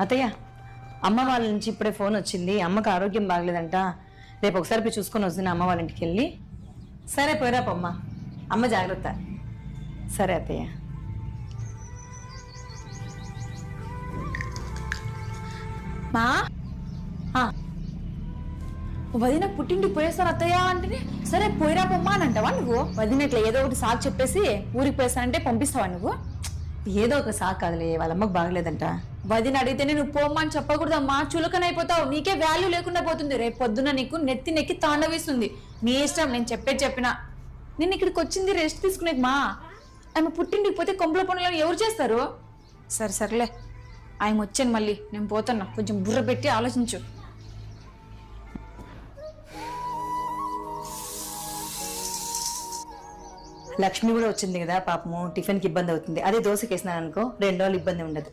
అత్తయ్య, అమ్మ వాళ్ళ నుంచి ఇప్పుడే ఫోన్ వచ్చింది. అమ్మకి ఆరోగ్యం బాగలేదంట. రేపు ఒకసారి పోయి చూసుకొని వస్తుంది అమ్మ వాళ్ళ ఇంటికి వెళ్ళి. సరే పోయిరా పొమ్మ, అమ్మ జాగ్రత్త. సరే అత్తయ్య. మా వదిన పుట్టింటికి పోయేస్తాను అత్తయ్య అంటే సరే పోయిరా పొమ్మా అని అంటావా నువ్వు? వదిన ఇట్లా ఏదో ఒకటి సాకు చెప్పేసి ఊరికి పోయేస్తానంటే పంపిస్తావా నువ్వు? ఏదో ఒక సాకు కాదులే, వాళ్ళ అమ్మకి బాగలేదంట. వదిన అడిగితేనే నువ్వు పోమ్మా అని చెప్పకూడదమ్మా. చులకనైపోతావు, నీకే వాల్యూ లేకుండా పోతుంది. రేపు పొద్దున నీకు నెత్తి నెక్కి తాండవేస్తుంది. నీ ఇష్టం, నేను చెప్పినా. నేను ఇక్కడికి వచ్చింది రెస్ట్ తీసుకునేది మా. ఆమె పుట్టింటికి పోతే కొంపల పనులను ఎవరు చేస్తారు? సర్లే, ఆయన వచ్చాను మళ్ళీ, నేను పోతున్నా. కొంచెం బుర్ర పెట్టి ఆలోచించు. లక్ష్మి కూడా వచ్చింది కదా పాపము, టిఫిన్కి ఇబ్బంది అవుతుంది. అదే దోశకి వేసినాను అనుకో, 2 రోజులు ఇబ్బంది ఉండదు.